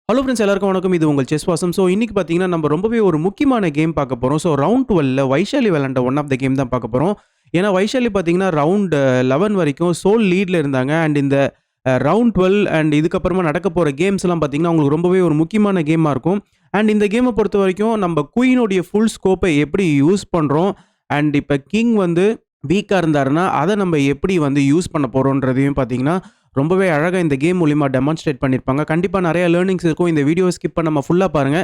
Hello friends எல்லாருக்கும் வணக்கம். இது உங்கள் செஸ் வாசம். ஸோ இன்னைக்கு பார்த்தீங்கன்னா, நம்ம ரொம்பவே ஒரு முக்கியமான கேம் பார்க்க போறோம். ஸோ ரவுண்ட் 12ல வைஷாலி விளையாண்ட ஒன் ஆஃப் த கேம் தான் பார்க்க போறோம். ஏன்னா வைஷாலி பார்த்தீங்கன்னா, ரவுண்ட் 11 வரைக்கும் சோல் லீட்ல இருந்தாங்க. அண்ட் இந்த ரவுண்ட் 12 அண்ட் இதுக்கப்புறமா நடக்க போற கேம்ஸ்லாம் பார்த்தீங்கன்னா, உங்களுக்கு ரொம்பவே ஒரு முக்கியமான கேமா இருக்கும். அண்ட் இந்த கேமை பொறுத்த வரைக்கும் நம்ம குயினுடைய ஃபுல் ஸ்கோப்பை எப்படி யூஸ் பண்றோம், அண்ட் இப்போ கிங் வந்து வீக்கா இருந்தாருன்னா, அத நம்ம எப்படி வந்து யூஸ் பண்ண போறோம்ன்றதையும் பார்த்தீங்கன்னா, ரொம்பவே அழகா இந்த கேம் மூலியமா டெமான்ஸ்ட்ரேட் பண்ணியிருப்பாங்க. கண்டிப்பா நெறைய லேர்னிங்ஸ் இருக்கும். இந்த வீடியோவ ஸ்கிப் பண்ணாம ஃபுல்லா பாருங்க.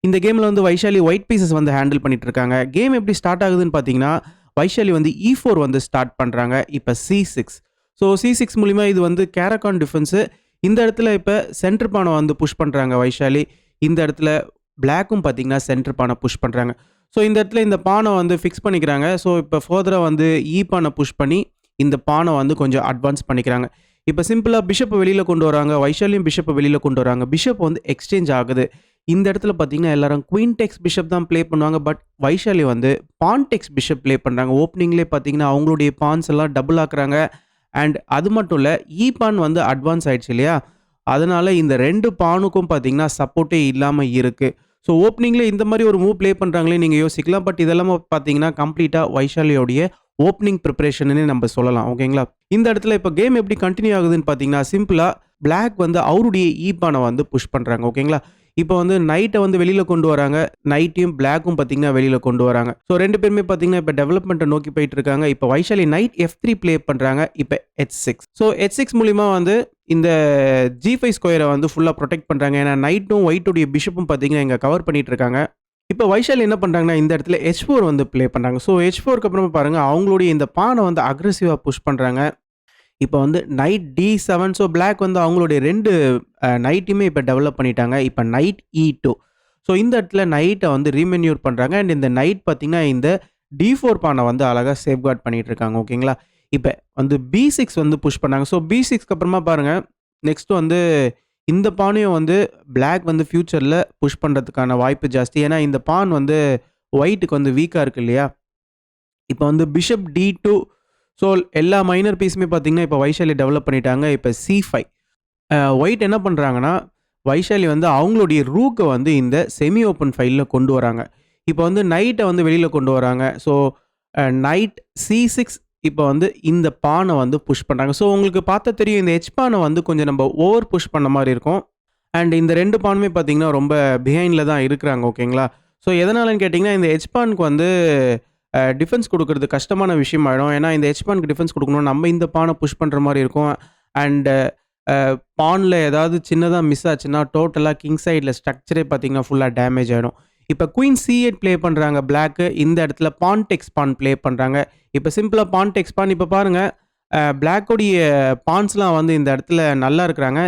இந்த கேம்ல வந்து வைஷாலி ஒயிட் பீசஸ் வந்து ஹேண்டில் பண்ணிட்டு இருக்காங்க. கேம் எப்படி ஸ்டார்ட் ஆகுதுன்னு பார்த்தீங்கன்னா, வைஷாலி வந்து E4 வந்து ஸ்டார்ட் பண்றாங்க. இப்ப C6. ஸோ C6 மூலியமா இது வந்து கேரகான் டிஃபென்ஸு. இந்த இடத்துல இப்ப சென்டர் பான வந்து புஷ் பண்றாங்க வைஷாலி. இந்த இடத்துல பிளாக்கும் பார்த்தீங்கன்னா, சென்டர் பான புஷ் பண்றாங்க. ஸோ இந்த இடத்துல இந்த பான வந்து ஃபிக்ஸ் பண்ணிக்கிறாங்க. ஸோ இப்ப ஃபர்தரா வந்து பான புஷ் பண்ணி இந்த பான வந்து கொஞ்சம் அட்வான்ஸ் பண்ணிக்கிறாங்க. இப்போ சிம்பிளா பிஷப்ப வெளியில கொண்டு வராங்க. வைஷாலியும் பிஷப்ப வெளியில கொண்டு வராங்க. பிஷப் வந்து எக்ஸ்சேஞ்ச் ஆகுது. இந்த இடத்துல பார்த்தீங்கன்னா, எல்லாரும் குயின் டெக்ஸ் பிஷப் தான் ப்ளே பண்ணுவாங்க. பட் வைஷாலி வந்து பான் டெக்ஸ் பிஷப் ப்ளே பண்றாங்க. ஓப்பனிங்லேயே பார்த்தீங்கன்னா, அவங்களுடைய பான்ஸ் எல்லாம் டபுள் ஆக்குறாங்க. அண்ட் அது மட்டும் இல்ல, பான் வந்து அட்வான்ஸ் ஆயிடுச்சு இல்லையா? அதனால இந்த 2 பானுக்கும் பார்த்தீங்கன்னா, சப்போர்ட்டே இல்லாம இருக்கு. ஸோ ஓப்பனிங்ல இந்த மாதிரி ஒரு மூவ் ப்ளே பண்றாங்களே நீங்க யோசிக்கலாம். பட் இதெல்லாம் பார்த்தீங்கன்னா, கம்ப்ளீட்டா வைஷாலியோடைய ஓப்பனிங் ப்ரிப்பரேஷன்னு நம்ம சொல்லலாம். ஓகேங்களா? இந்த இடத்துல இப்போ கேம் எப்படி கண்டினியூ ஆகுதுன்னு பார்த்தீங்கன்னா, சிம்பிளா பிளாக் வந்து அவருடைய பான வந்து புஷ் பண்றாங்க. ஓகேங்களா? இப்போ வந்து நைட்ட வந்து வெளியில கொண்டு வராங்க. நைட்டையும் பிளாக்கும் பார்த்தீங்கன்னா, வெளியில கொண்டு வராங்க. ஸோ 2 பேருமே பார்த்தீங்கன்னா, இப்போ டெவலப்மெண்ட்ட நோக்கி போயிட்டு இருக்காங்க. இப்போ வைஷாலி நைட் F3 ப்ளே பண்றாங்க. இப்போ H6. ஸோ H6 மூலியமா வந்து இந்த G5 ஸ்கொயரை வந்து ஃபுல்லா புரொடெக்ட் பண்றாங்க. ஏன்னா நைட்டும் ஒயிட்டுடைய பிஷப்பும் பார்த்தீங்கன்னா, இங்க கவர் பண்ணிட்டு இருக்காங்க. இப்போ வைஷாலி என்ன பண்றாங்கன்னா, இந்த இடத்துல H4 வந்து ப்ளே பண்றாங்க. ஸோ H4க்கு அப்புறமா பாருங்க, அவங்களுடைய இந்த பானை வந்து அக்ரெசிவா புஷ் பண்றாங்க. இப்போ வந்து நைட் D7. ஸோ பிளாக் வந்து அவங்களுடைய 2 நைட்டையுமே இப்போ டெவலப் பண்ணிட்டாங்க. இப்போ நைட் E2. ஸோ இந்த இடத்துல நைட்டை வந்து ரீமென்யூர் பண்றாங்க. அண்ட் இந்த நைட் பார்த்தீங்கன்னா, இந்த D4 பானை வந்து அழகா சேஃப்கார்ட் பண்ணிட்டு இருக்காங்க. ஓகேங்களா? இப்போ வந்து B6 வந்து புஷ் பண்ணாங்க. ஸோ B6க்கு அப்புறமா பாருங்க, நெக்ஸ்ட் வந்து இந்த பானையும் வந்து பிளாக் வந்து ஃபியூச்சர்ல புஷ் பண்றதுக்கான வாய்ப்பு ஜாஸ்தி. ஏன்னா இந்த பான் வந்து ஒயிட்டுக்கு வந்து வீக்கா இருக்கு இல்லையா? இப்போ வந்து பிஷப் D2. ஸோ எல்லா மைனர் பீஸுமே பார்த்தீங்கன்னா, இப்போ வைஷாலி டெவலப் பண்ணிட்டாங்க. இப்போ C5. ஒயிட் என்ன பண்றாங்கன்னா, வைஷாலி வந்து அவங்களுடைய ரூக்க வந்து இந்த செமி ஓப்பன் ஃபைல்ல கொண்டு வராங்க. இப்போ வந்து நைட்ட வந்து வெளியில கொண்டு வராங்க. So night C6. இப்போ வந்து இந்த பானை வந்து புஷ் பண்றாங்க. ஸோ உங்களுக்கு பார்த்தா தெரியும், இந்த பானை வந்து கொஞ்சம் நம்ம ஓவர் புஷ் பண்ண மாரி இருக்கும். அண்ட் இந்த 2 பானுமே பார்த்தீங்கன்னா, ரொம்ப பிஹைண்ட்ல தான் இருக்கிறாங்க. ஓகேங்களா? ஸோ எதனாலன்னு கேட்டிங்கன்னா, இந்த பானுக்கு வந்து டிஃபென்ஸ் குடுக்குறது கஷ்டமான விஷயம் ஆயிடும். ஏன்னா இந்த பானுக்கு டிஃபென்ஸ் குடுக்கணும். நம்ம இந்த பானை புஷ் பண்ற மாரி இருக்கும். அண்ட் பான்ல ஏதாவது சின்னதா மிஸ் ஆச்சுன்னா, டோட்டலா கிங் சைட்ல ஸ்ட்ரக்சரே பார்த்தீங்கன்னா, ஃபுல்லா டேமேஜ் ஆயிடும். இப்போ குயின் C8 ப்ளே பண்றாங்க பிளாக்கு. இந்த இடத்துல பான் டெக்ஸ் பான் ப்ளே பண்றாங்க. இப்போ சிம்பிளா பான் டெக்ஸ் பான். இப்போ பாருங்க, பிளாக்கோடைய பான்ஸ்லாம் வந்து இந்த இடத்துல நல்லா இருக்கிறாங்க.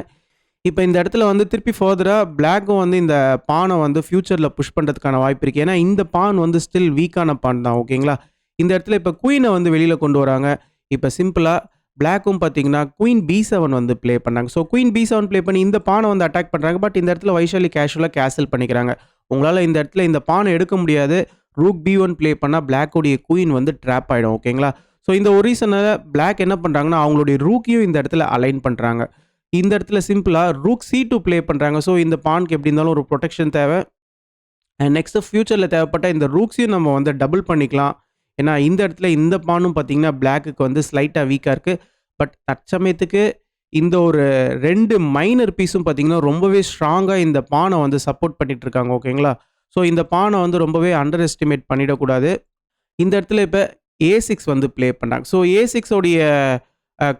இப்போ இந்த இடத்துல வந்து திருப்பி ஃபர்தரா பிளாக்கும் வந்து இந்த பானை வந்து ஃபியூச்சர்ல புஷ் பண்றதுக்கான வாய்ப்பு இருக்கு. ஏன்னா இந்த பான் வந்து ஸ்டில் வீக்கான பான் தான். ஓகேங்களா? இந்த இடத்துல இப்போ குயினை வந்து வெளியில கொண்டு வராங்க. இப்போ சிம்பிளா பிளாக்கும் பார்த்தீங்கன்னா, குயின் B7 வந்து ப்ளே பண்ணாங்க. ஸோ குயின் B7 ப்ளே பண்ணி இந்த பானை வந்து அட்டாக் பண்றாங்க. பட் இந்த இடத்துல வைஷாலி கேஷுவலா கேன்சல் பண்ணிக்கிறாங்க. உங்களால இந்த இடத்துல இந்த பானை எடுக்க முடியாது. ரூக் B1 ப்ளே பண்ணா பிளாக்கோடைய குயின் வந்து ட்ராப் ஆயிடும். ஓகேங்களா? ஸோ இந்த ஒரு ரீசனால பிளாக் என்ன பண்றாங்கன்னா, அவங்களுடைய ரூக்கையும் இந்த இடத்துல அலைன் பண்றாங்க. இந்த இடத்துல சிம்பிளா ரூக் C2 ப்ளே பண்றாங்க. ஸோ இந்த பானுக்கு எப்படி இருந்தாலும் ஒரு புரொடெக்ஷன் தேவை. அண்ட் நெக்ஸ்ட் ஃபியூச்சர்ல தேவைப்பட்ட இந்த ரூக்ஸையும் நம்ம வந்து டபுள் பண்ணிக்கலாம். ஏன்னா இந்த இடத்துல இந்த பானும் பார்த்தீங்கன்னா, பிளாக்குக்கு வந்து ஸ்லைட்டா வீக்கா இருக்கு. பட் தற்சமயத்துக்கு இந்த ஒரு 2 மைனர் பீஸும் பார்த்தீங்கன்னா, ரொம்பவே ஸ்ட்ராங்கா இந்த பானை வந்து சப்போர்ட் பண்ணிட்டு இருக்காங்க. ஓகேங்களா? ஸோ இந்த பானை வந்து ரொம்பவே அண்டர் எஸ்டிமேட் பண்ணிடக்கூடாது. இந்த இடத்துல இப்போ A6 வந்து ப்ளே பண்றாங்க. ஸோ A6 உடைய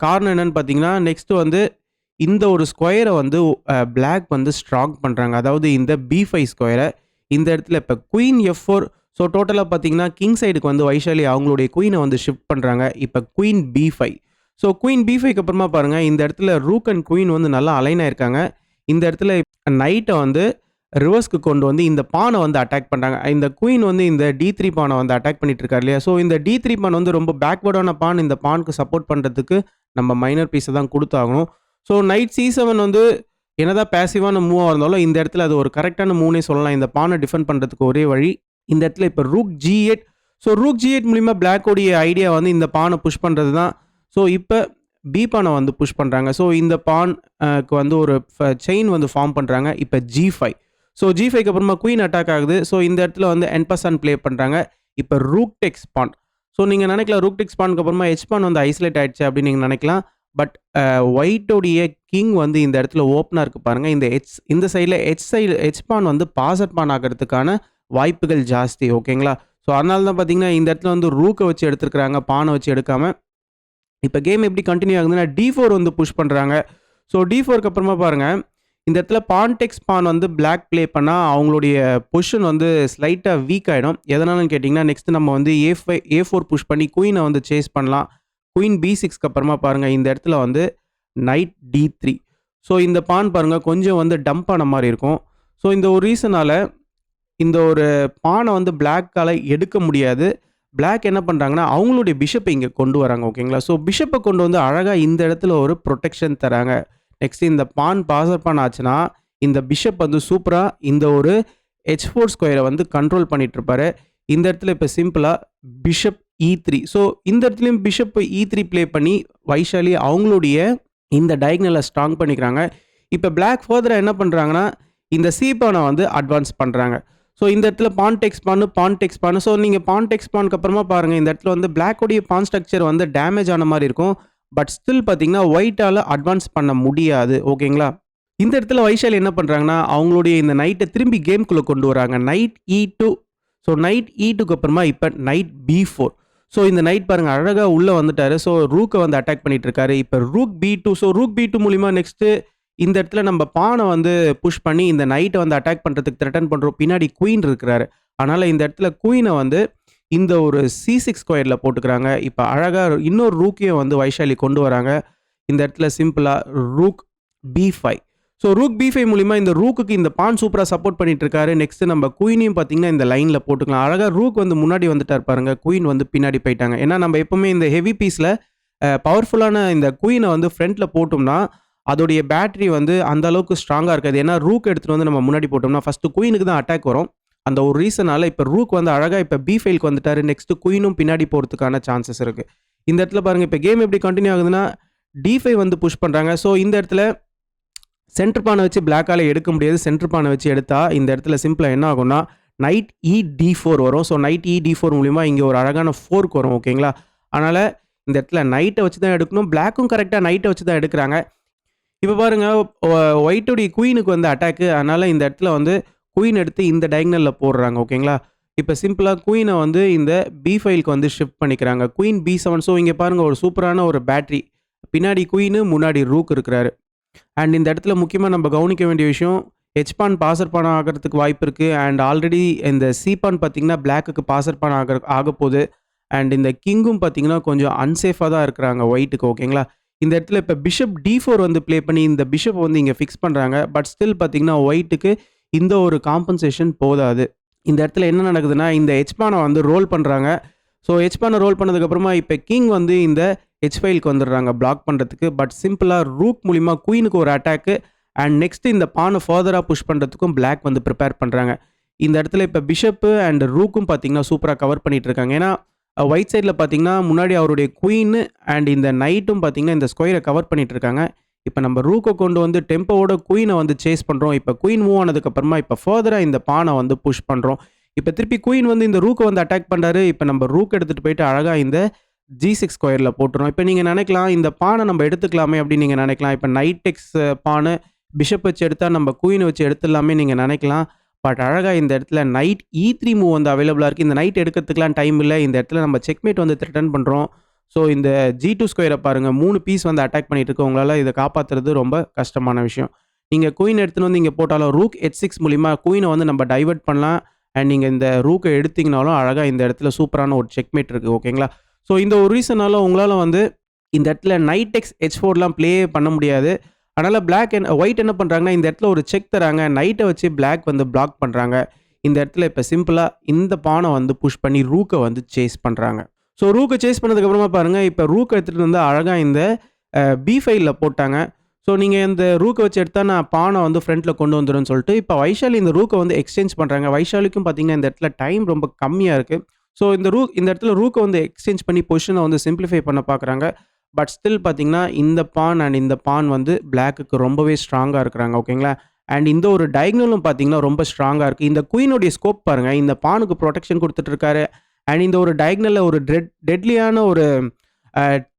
காரணம் என்னன்னு பார்த்தீங்கன்னா, நெக்ஸ்ட் வந்து இந்த ஒரு ஸ்கொயரை வந்து பிளாக் வந்து ஸ்ட்ராங் பண்றாங்க. அதாவது இந்த B5 ஸ்கொயரை. இந்த இடத்துல இப்போ குயின் F4. ஸோ டோட்டலா பார்த்தீங்கன்னா, கிங் சைடுக்கு வந்து வைஷாலி அவங்களுடைய குயினை வந்து ஷிஃப்ட் பண்றாங்க. இப்போ குயின் B5. ஸோ குயின் B5க்கு அப்புறமா பாருங்க, இந்த இடத்துல ரூக் அண்ட் குயின் வந்து நல்லா அலைன் ஆயிருக்காங்க. இந்த இடத்துல நைட்டை வந்து ரிவர்ஸ்க்கு கொண்டு வந்து இந்த பானை வந்து அட்டாக் பண்றாங்க. இந்த குயின் வந்து இந்த D3 பானை வந்து அட்டாக் பண்ணிட்டு இருக்காரு இல்லையா? ஸோ இந்த D3 பான் வந்து ரொம்ப பேக்வர்டான பான். இந்த பானுக்கு சப்போர்ட் பண்றதுக்கு நம்ம மைனர் பீஸை தான் கொடுத்தாகணும். ஸோ நைட் C7 வந்து என்னதான் பேசிவான மூவா இருந்தாலும், இந்த இடத்துல அது ஒரு கரெக்டான மூவ்னே சொல்லலாம். இந்த பானை டிஃபெண்ட் பண்றதுக்கு ஒரே வழி. இந்த இடத்துல இப்போ rook G8. So rook G8 மூலியமா பிளாக்கோடைய ஐடியா வந்து இந்த பானை புஷ் பண்றது தான். ஸோ இப்போ பி பானை வந்து புஷ் பண்ணுறாங்க. ஸோ இந்த பான்க்கு வந்து ஒரு செயின் வந்து ஃபார்ம் பண்ணுறாங்க. இப்போ G5. ஸோ G5க்கு அப்புறமா குயின் அட்டாக் ஆகுது. ஸோ இந்த இடத்துல வந்து என் பர்சன் ப்ளே பண்ணுறாங்க. இப்போ ரூக் டெக்ஸ் பான். ஸோ நீங்கள் நினைக்கலாம் ரூக் டெக்ஸ் பானுக்கு அப்புறமா ஹெச் பான் வந்து ஐசோலேட் ஆயிடுச்சு அப்படின்னு நீங்கள் நினைக்கலாம். பட் ஒயிட்டோடைய கிங் வந்து இந்த இடத்துல ஓப்பனாக இருக்குது பாருங்கள். இந்த சைடில் ஹெச் பான் வந்து பாசட் பான் ஆகிறதுக்கான வாய்ப்புகள் ஜாஸ்தி. ஓகேங்களா? ஸோ அதனால தான் பார்த்தீங்கன்னா இந்த இடத்துல வந்து ரூக்கை வச்சு எடுத்துருக்குறாங்க, பானை வச்சு எடுக்காமல். இப்போ கேம் எப்படி கண்டினியூ ஆகுதுன்னா D4 வந்து புஷ் பண்ணுறாங்க. ஸோ D4க்கு அப்புறமா பாருங்கள், இந்த இடத்துல பான் டெக்ஸ் பான் வந்து பிளாக் ப்ளே பண்ணால் அவங்களுடைய பொசிஷன் வந்து ஸ்லைட்டாக வீக் ஆகிடும். எதனாலன்னு கேட்டிங்கன்னா நெக்ஸ்ட் நம்ம வந்து A4 புஷ் பண்ணி குயினை வந்து சேஸ் பண்ணலாம். குயின் B6க்கு அப்புறமா பாருங்கள், இந்த இடத்துல வந்து நைட் D3. ஸோ இந்த பான் பாருங்கள் கொஞ்சம் வந்து டம்ப் ஆன மாதிரி இருக்கும். ஸோ இந்த ஒரு ரீசனால் இந்த ஒரு பானை வந்து பிளாக்கால் எடுக்க முடியாது. பிளாக் என்ன பண்ணுறாங்கன்னா அவங்களுடைய பிஷப்பை இங்கே கொண்டு வராங்க. ஓகேங்களா? ஸோ பிஷப்பை கொண்டு வந்து அழகாக இந்த இடத்துல ஒரு ப்ரொடெக்ஷன் தராங்க. நெக்ஸ்ட் இந்த பான் பாசர் பான் ஆச்சுன்னா இந்த பிஷப் வந்து சூப்பராக இந்த ஒரு H4 ஸ்கொயரை வந்து கண்ட்ரோல் பண்ணிட்டு இருப்பாரு. இந்த இடத்துல இப்போ சிம்பிளாக பிஷப் E3. ஸோ இந்த இடத்துலையும் பிஷப் E3 ப்ளே பண்ணி வைஷாலி அவங்களுடைய இந்த டயக்னலை ஸ்ட்ராங் பண்ணிக்கிறாங்க. இப்போ பிளாக் ஃபர்தராக என்ன பண்ணுறாங்கன்னா இந்த சி பானை வந்து அட்வான்ஸ் பண்ணுறாங்க. ஸோ இந்த இடத்துல பான் டெக்ஸ் பான். ஸோ நீங்கள் பான் டெக்ஸ் பானுக்கு அப்புறமா பாருங்கள், இந்த இடத்துல வந்து பிளாக்கோடைய பான் ஸ்ட்ரக்சர் வந்து டேமேஜ் ஆன மாதிரி இருக்கும். பட் ஸ்டில் பார்த்தீங்கன்னா ஒயிட்டால் அட்வான்ஸ் பண்ண முடியாது. ஓகேங்களா? இந்த இடத்துல வைஷாலி என்ன பண்ணுறாங்கன்னா அவங்களுடைய இந்த நைட்டை திரும்பி கேம்குள்ளே கொண்டு வராங்க. Night E2. ஸோ நைட் E2க்கு அப்புறமா இப்போ நைட் B4. ஸோ இந்த நைட் பாருங்கள் அழகாக உள்ளே வந்துட்டார். ஸோ ரூக்கை வந்து அட்டாக் பண்ணிட்டு இருக்காரு. இப்போ rook B2. So rook B2 மூலிமா நெக்ஸ்ட்டு இந்த இடத்துல நம்ம பானை வந்து புஷ் பண்ணி இந்த நைட்டை வந்து அட்டாக் பண்ணுறதுக்கு த்ரெட்டன் பண்ணுறோம். பின்னாடி குயின் இருக்கிறாரு. அதனால் இந்த இடத்துல குயினை வந்து இந்த ஒரு C6 ஸ்கொயரில் போட்டுக்கிறாங்க. இப்போ அழகாக இன்னொரு ரூக்கையும் வந்து வைஷாலி கொண்டு வராங்க. இந்த இடத்துல சிம்பிளாக rook B5. So rook B5 மூலிமா இந்த ரூக்குக்கு இந்த பான் சூப்பராக சப்போர்ட் பண்ணிட்டு இருக்காரு. நெக்ஸ்ட் நம்ம குயினையும் பார்த்தீங்கன்னா இந்த லைனில் போட்டுக்கலாம். அழகாக ரூக் வந்து முன்னாடி வந்துட்டார் பாருங்க, குயின் வந்து பின்னாடி போயிட்டாங்க. ஏன்னா நம்ம எப்பவுமே இந்த ஹெவி பீஸில் பவர்ஃபுல்லான இந்த குயினை வந்து ஃப்ரண்ட்டில் போட்டோம்னா அதோடைய பேட்டரி வந்து அந்த அளவுக்கு ஸ்ட்ராங்காக இருக்காது. ஏன்னா ரூக் எடுத்துகிட்டு வந்து நம்ம முன்னாடி போட்டோம்னா ஃபஸ்ட்டு குயினுக்கு தான் அட்டாக் வரும். அந்த ஒரு ரீசனால் இப்போ ரூக் வந்து அழகாக இப்போ B5க்கு வந்துட்டாரு. நெக்ஸ்ட்டு குயினும் பின்னாடி போகிறதுக்கான சான்சஸ் இருக்குது. இந்த இடத்துல பாருங்கள் இப்போ கேம் எப்படி கண்டினியூ ஆகுதுன்னா D5 வந்து புஷ் பண்ணுறாங்க. ஸோ இந்த இடத்துல சென்டர் பானை வச்சு பிளாக்கால் எடுக்க முடியாது. சென்டர் பானை வச்சு எடுத்தால் இந்த இடத்துல சிம்பிளாக என்ன ஆகும்னா நைட் ED4 வரும். ஸோ நைட் ED4 மூலிமா இங்கே ஒரு அழகான ஃபோர்க் வரும். ஓகேங்களா? அதனால் இந்த இடத்துல நைட்டை வச்சு தான் எடுக்கணும். பிளாக்கும் கரெக்டாக நைட்டை வச்சு தான் எடுக்கிறாங்க. இப்போ பாருங்கள் ஒயிட்டுடைய குயினுக்கு வந்து அட்டாக்கு. அதனால் இந்த இடத்துல வந்து குயின் எடுத்து இந்த டயக்னலில் போடுறாங்க. ஓகேங்களா? இப்போ சிம்பிளாக குயினை வந்து இந்த B5க்கு வந்து ஷிஃப்ட் பண்ணிக்கிறாங்க. Queen B7. ஸோ இங்கே பாருங்கள் ஒரு சூப்பரான ஒரு பேட்டரி. பின்னாடி குயின், முன்னாடி ரூக் இருக்கிறாரு. அண்ட் இந்த இடத்துல முக்கியமாக நம்ம கவனிக்க வேண்டிய விஷயம், ஹெச் பான் பாசர் பான் ஆகிறதுக்கு வாய்ப்பு இருக்குது. அண்ட் ஆல்ரெடி இந்த சி பான் பார்த்தீங்கன்னா பிளாக்குக்கு பாசர் பான் ஆக போகுது. அண்ட் இந்த கிங்கும் பார்த்தீங்கன்னா கொஞ்சம் அன்சேஃபாக தான் இருக்கிறாங்க ஒயிட்டுக்கு. ஓகேங்களா? இந்த இடத்துல இப்போ பிஷப் D4 வந்து ப்ளே பண்ணி இந்த பிஷப் வந்து இங்கே ஃபிக்ஸ் பண்ணுறாங்க. பட் ஸ்டில் பார்த்தீங்கன்னா ஒயிட்டுக்கு இந்த ஒரு காம்பன்சேஷன் போதாது. இந்த இடத்துல என்ன நடக்குதுன்னா இந்த ஹெச் பானை வந்து ரோல் பண்ணுறாங்க. ஸோ ஹெச் பானை ரோல் பண்ணதுக்கப்புறமா இப்போ கிங் வந்து இந்த H5க்கு வந்துடுறாங்க பிளாக் பண்ணுறதுக்கு. பட் சிம்பிளாக ரூக் மூலிமா குயினுக்கு ஒரு அட்டாக்கு. அண்ட் நெக்ஸ்ட் இந்த பானை ஃபர்தராக புஷ் பண்ணுறதுக்கும் பிளாக் வந்து ப்ரிப்பேர் பண்ணுறாங்க. இந்த இடத்துல இப்போ பிஷப்பு அண்ட் ரூக்கும் பார்த்தீங்கன்னா சூப்பராக கவர் பண்ணிகிட்டு இருக்காங்க. ஏன்னா ஒயிட் சைடில் பார்த்தீங்கன்னா முன்னாடி அவருடைய குயின் அண்ட் இந்த நைட்டும் பார்த்தீங்கன்னா இந்த ஸ்கொயரை கவர் பண்ணிட்டு இருக்காங்க. இப்போ நம்ம ரூக்கை கொண்டு வந்து டெம்போவோட குயினை வந்து சேஸ் பண்ணுறோம். இப்போ குயின் மூவ் ஆனதுக்கப்புறமா இப்போ ஃபர்தராக இந்த பானை வந்து புஷ் பண்ணுறோம். இப்போ திருப்பி குயின் வந்து இந்த ரூக்கை வந்து அட்டாக் பண்ணுறாரு. இப்போ நம்ம ரூக் எடுத்துகிட்டு போயிட்டு அழகாக இந்த G6 ஸ்கொயரில் போட்டுரும். இப்போ நீங்கள் நினைக்கலாம் இந்த பானை நம்ம எடுத்துக்கலாமே அப்படின்னு நீங்கள் நினைக்கலாம். இப்போ நைட் டெக்ஸ் பானை பிஷப் வச்சு எடுத்தால் நம்ம குயினை வச்சு எடுத்துடலாமே நீங்கள் நினைக்கலாம். பட் அழகாக இந்த இடத்துல நைட் E3 மூவ் வந்து அவைலபிளாக இருக்குது. இந்த நைட் எடுக்கிறதுக்குலாம் டைம் இல்லை. இந்த இடத்துல நம்ம செக்மேட் வந்து த்ரெட்டன் பண்ணுறோம். ஸோ இந்த G2 ஸ்கொயரை பாருங்கள், 3 பீஸ் வந்து அட்டாக் பண்ணிட்டு இருக்கு. உங்களால் இதை காப்பாற்றுறது ரொம்ப கஷ்டமான விஷயம். நீங்கள் குயின் எடுத்துன்னு வந்து இங்கே போட்டாலும் ரூக் H6 மூலிமா குயினை வந்து நம்ம டைவர்ட் பண்ணலாம். அண்ட் நீங்கள் இந்த ரூக்கை எடுத்திங்கனாலும் அழகாக இந்த இடத்துல சூப்பரான ஒரு செக்மேட் இருக்குது. ஓகேங்களா? ஸோ இந்த ஒரு ரீசனால உங்களால் வந்து இந்த இடத்துல நைட் எக்ஸ் H4லாம் ப்ளே பண்ண முடியாது. அதனால் பிளாக் ஒயிட் என்ன பண்ணுறாங்கன்னா இந்த இடத்துல ஒரு செக் தராங்க. நைட்டை வச்சு பிளாக் வந்து பிளாக் பண்ணுறாங்க. இந்த இடத்துல இப்போ சிம்பிளாக இந்த பானை வந்து புஷ் பண்ணி ரூக்கை வந்து சேஸ் பண்ணுறாங்க. ஸோ ரூக்கை சேஸ் பண்ணதுக்கப்புறமா பாருங்கள், இப்போ ரூக்கை எடுத்துகிட்டு வந்து அழகாக இந்த B5ல போட்டாங்க. ஸோ நீங்கள் இந்த ரூக்கை வச்சு எடுத்தால் நான் பானை வந்து ஃப்ரண்ட்டில் கொண்டு வந்துடும்னு சொல்லிட்டு இப்போ வைஷாலி இந்த ரூக்கை வந்து எக்ஸ்சேஞ்ச் பண்ணுறாங்க. வைஷாலிக்கும் பார்த்தீங்கன்னா இந்த இடத்துல டைம் ரொம்ப கம்மியாக இருக்குது. ஸோ இந்த இடத்துல ரூக்கை வந்து எக்ஸ்சேஞ்ச் பண்ணி பொசிஷனை வந்து சிம்பிளிஃபை பண்ண பார்க்குறாங்க. பட் ஸ்டில் பார்த்தீங்கன்னா, இந்த பான் அண்ட் இந்த பான் வந்து பிளாக்குக்கு ரொம்பவே ஸ்ட்ராங்கா இருக்கிறாங்க. ஓகேங்களா? அண்ட் இந்த ஒரு டயகனலும் பார்த்தீங்கன்னா, ரொம்ப ஸ்ட்ராங்கா இருக்கு. இந்த குயினுடைய ஸ்கோப் பாருங்க. இந்த பானுக்கு புரொடெக்ஷன் குடுத்துட்டு இருக்காரு. அண்ட் இந்த ஒரு டயகனல்ல ஒரு டெட்லியான ஒரு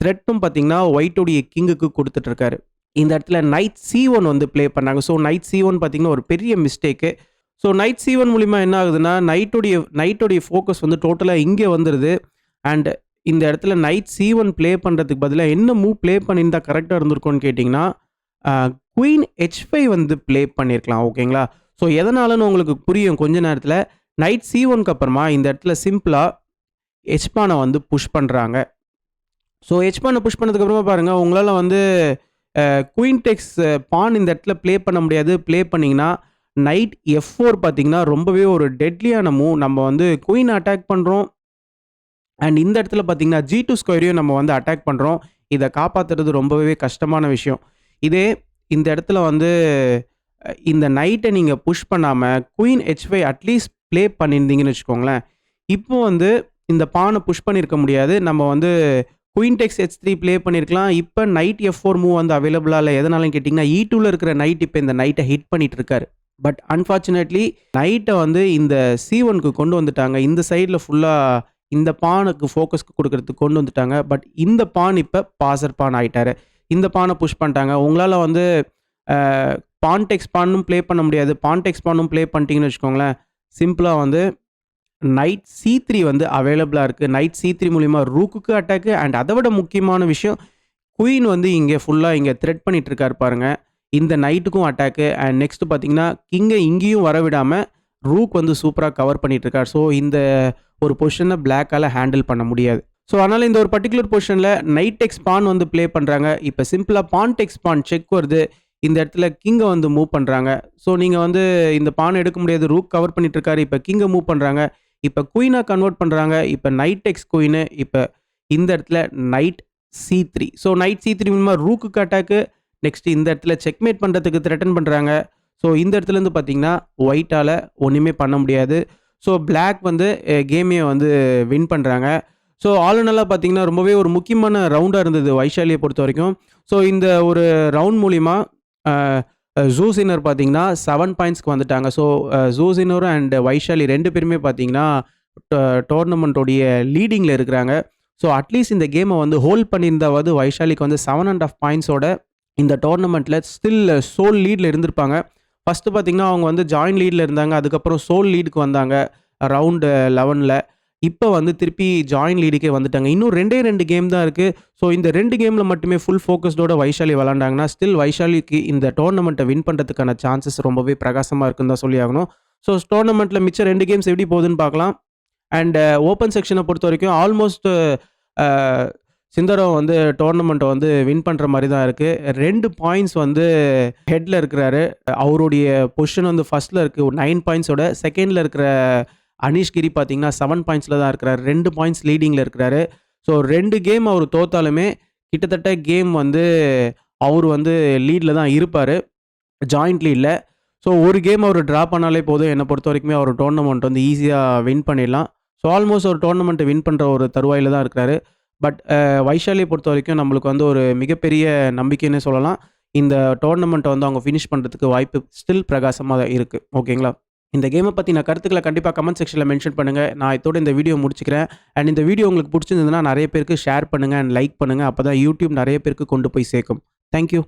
த்ரெட்டும் பார்த்தீங்கன்னா, ஒயிட்டுடைய கிங்குக்கு குடுத்துட்டு இருக்காரு. இந்த இடத்துல நைட் C1 வந்து ப்ளே பண்ணாங்க. ஸோ நைட் C1 பார்த்தீங்கன்னா, ஒரு பெரிய மிஸ்டேக்கு. ஸோ நைட் C1 மூலியமா என்ன ஆகுதுன்னா, நைட்டுடைய ஃபோக்கஸ் வந்து டோட்டலா இங்க வந்துருது. அண்ட் இந்த இடத்துல நைட் C1 ப்ளே பண்றதுக்கு பதிலா என்ன மூவ் ப்ளே பண்ணியிருந்தா கரெக்ட்டா இருந்திருக்கும்னு கேட்டீங்கன்னா, அ குயின் H5 வந்து ப்ளே பண்ணியிருக்கலாம். ஓகேங்களா? ஸோ எதனாலன்னு உங்களுக்கு புரியும் கொஞ்ச நேரத்துல. நைட் C1க்கு அப்புறமா இந்த இடத்துல சிம்பிளா எச்-பான வந்து புஷ் பண்றாங்க. ஸோ எச்-பான புஷ் பண்ணதுக்கு அப்புறமா பாருங்க, உங்களால வந்து குயின் டேக்ஸ் பான் இந்த இடத்துல ப்ளே பண்ண முடியாது. ப்ளே பண்ணீங்கன்னா, நைட் F4 பார்த்தீங்கன்னா, ரொம்பவே ஒரு டெட்லியான மூவ். நம்ம வந்து குயின் அட்டாக் பண்றோம். அண்ட் இந்த இடத்துல பார்த்தீங்கன்னா, G2 ஸ்கொயரையும் நம்ம வந்து அட்டாக் பண்றோம். இத காப்பாத்துறது ரொம்பவே கஷ்டமான விஷயம். இதே இந்த இடத்துல வந்து இந்த நைட்ட நீங்க புஷ் பண்ணாம, குயின் H5 அட்லீஸ்ட் ப்ளே பண்ணியிருந்தீங்கன்னு வச்சுக்கோங்களேன். இப்போ வந்து இந்த பான புஷ் பண்ணியிருக்க முடியாது. நம்ம வந்து குயின் டேக்ஸ் H3 ப்ளே பண்ணியிருக்கலாம். இப்ப நைட் F4 மூவ் வந்து அவைலபிளா இல்ல. எதனாலன்னு கேட்டீங்கன்னா, E2ல இருக்கிற நைட் இப்ப இந்த நைட்ட ஹிட் பண்ணிட்டு இருக்காரு. பட் அன்பார்ச்சுனேட்லி நைட்ட வந்து இந்த C1க்கு கொண்டு வந்துட்டாங்க. இந்த சைட்ல ஃபுல்லா இந்த பானுக்கு ஃபோக்கஸ்க்கு குடுக்கறதுக்கு கொண்டு வந்துட்டாங்க. பட் இந்த பான் இப்ப பாசர் பான் ஆயிட்டாரு. இந்த பான புஷ் பண்ணிட்டாங்க. உங்களால வந்து அ பான் டேக்ஸ் பானும் ப்ளே பண்ண முடியாது. பான் டேக்ஸ் பானும் ப்ளே பண்ணிட்டீங்கன்னு வச்சுக்கோங்களேன், சிம்பிளா வந்து நைட் C3 வந்து அவைலபிளா இருக்கு. நைட் C3 மூலியமா ரூக்குக்கு அட்டாக்கு அண்ட் அத விட முக்கியமான விஷயம், குயின் வந்து இங்க ஃபுல்லா இங்க த்ரெட் பண்ணிட்டு இருக்காரு பாருங்க. இந்த நைட்டுக்கும் அட்டாக்கு அண்ட் நெக்ஸ்ட் பார்த்தீங்கன்னா, கிங்க இங்கேயும் வரவிடாம ரூக் வந்து சூப்பரா கவர் பண்ணிட்டு இருக்கார். ஸோ இந்த ஒரு பொசிஷன பிளாக்கால ஹேண்டில் பண்ண முடியாது. ஸோ அதனால இந்த ஒரு பர்ட்டிகுலர் பொசிஷன்ல நைட் டெக்ஸ் பான் வந்து ப்ளே பண்றாங்க. இப்ப சிம்பிளா பான் டெக்ஸ் பான் செக் வருது. இந்த இடத்துல கிங்க வந்து மூவ் பண்றாங்க. ஸோ நீங்க வந்து இந்த பான் எடுக்க முடியாது. ரூக் கவர் பண்ணிட்டு இருக்காரு. இப்ப கிங்க மூவ் பண்றாங்க. இப்ப குயினா கன்வெர்ட் பண்றாங்க. இப்ப நைட் டெக்ஸ் குயினு. இப்ப இந்த இடத்துல night C3. So night C3 மூலமா ரூக்குக்கு அட்டாக்கு. நெக்ஸ்ட் இந்த இடத்துல செக்மேட் பண்றதுக்கு த்ரெட்டன் பண்றாங்க. ஸோ இந்த இடத்துலேருந்து பார்த்தீங்கன்னா, ஒயிட்டால ஒண்ணுமே பண்ண முடியாது. ஸோ பிளாக் வந்து கேமையே வந்து வின் பண்றாங்க. ஸோ ஆல் இன் ஆலா பார்த்தீங்கன்னா, ரொம்பவே ஒரு முக்கியமான ரவுண்டா இருந்தது வைஷாலிய பொறுத்தவரைக்கும். ஸோ இந்த ஒரு ரவுண்ட் மூலியமா அ ஜூசினர் பார்த்தீங்கன்னா, 7 பாயிண்ட்ஸ்க்கு வந்துட்டாங்க. ஸோ ஜூசினர் அண்ட் வைஷாலி 2 பேருமே பார்த்தீங்கன்னா, ட டோர்னமெண்ட்டோடைய லீடிங்ல இருக்கிறாங்க. ஸோ அட்லீஸ்ட் இந்த கேம வந்து ஹோல்ட் பண்ணியிருந்தாவது வைஷாலிக்கு வந்து 7 1/2 பாயிண்ட்ஸோட இந்த டோர்னமெண்ட்ல ஸ்டில் சோல் லீட்ல இருந்திருப்பாங்க. ஃபர்ஸ்ட் பார்த்தீங்கன்னா, அவங்க வந்து ஜாயிண்ட் லீட்ல இருந்தாங்க. அதுக்கப்புறம் சோல் லீடுக்கு வந்தாங்க. ரவுண்ட் 11ல. இப்ப வந்து திருப்பி ஜாயிண்ட் லீடுக்கே வந்துட்டாங்க. இன்னும் 2 கேம் தான் இருக்கு. ஸோ இந்த 2 கேம்ல மட்டுமே ஃபுல் ஃபோக்கஸ்டோட வைஷாலி விளையாண்டாங்கன்னா, ஸ்டில் வைஷாலிக்கு இந்த டோர்னமெண்ட்ட வின் பண்றதுக்கான சான்சஸ் ரொம்பவே பிரகாசமா இருக்குன்னு தான் சொல்லியாகணும். ஸோ டோர்னமெண்ட்ல மிச்சம் 2 கேம்ஸ் எப்படி போகுதுன்னு பார்க்கலாம். அண்ட் ஓப்பன் செக்ஷன பொறுத்தவரைக்கும் ஆல்மோஸ்ட் அ சிந்தரோ வந்து டோர்னமெண்ட்ட வந்து வின் பண்ற மாரி தான் இருக்கு. 2 பாயிண்ட்ஸ் வந்து ஹெட்ல இருக்கிறாரு. அவருடைய பொசிஷன் வந்து ஃபர்ஸ்ட்ல இருக்கு. 9 பாயிண்ட்ஸோட. செகண்ட்ல இருக்கிற அனீஷ் கிரி பார்த்தீங்கன்னா, 7 பாயிண்ட்ஸ்ல தான் இருக்கிறாரு. 2 பாயிண்ட்ஸ் லீடிங்ல இருக்கிறாரு. ஸோ 2 கேம் அவரு தோத்தாலுமே, கிட்டத்தட்ட கேம் வந்து அவரு வந்து லீட்ல தான் இருப்பாரு. ஜாயிண்ட் லீட்ல. ஸோ ஒரு கேம் அவரு டிரா பண்ணாலே போதும். என்ன பொறுத்தவரைக்குமே அவரு டோர்னமெண்ட் வந்து ஈஸியா வின் பண்ணிடலாம். ஸோ ஆல்மோஸ்ட் ஒரு டோர்னமெண்ட்ட வின் பண்ற ஒரு தருவாயில தான் இருக்கிறாரு. பட் வைஷாலிய பொறுத்தவரைக்கும் நம்மளுக்கு வந்து ஒரு மிகப்பெரிய நம்பிக்கைன்னே சொல்லலாம். இந்த டோர்னமெண்ட்ட வந்து அவங்க ஃபினிஷ் பண்றதுக்கு வாய்ப்பு ஸ்டில் பிரகாசமா தான் இருக்கு. ஓகேங்களா? இந்த கேம பத்தின கருத்துக்கள கண்டிப்பா கமெண்ட் செக்ஷன்ல மென்ஷன் பண்ணுங்க. நான் இதோட இந்த வீடியோ முடிச்சுக்கிறேன். அண்ட் இந்த வீடியோ உங்களுக்கு புடிச்சிருந்ததுன்னா, நெறைய பேருக்கு ஷேர் பண்ணுங்க அண்ட் லைக் பண்ணுங்க. அப்பதான் YouTube நெறைய பேருக்கு கொண்டு போய் சேர்க்கும். Thank you.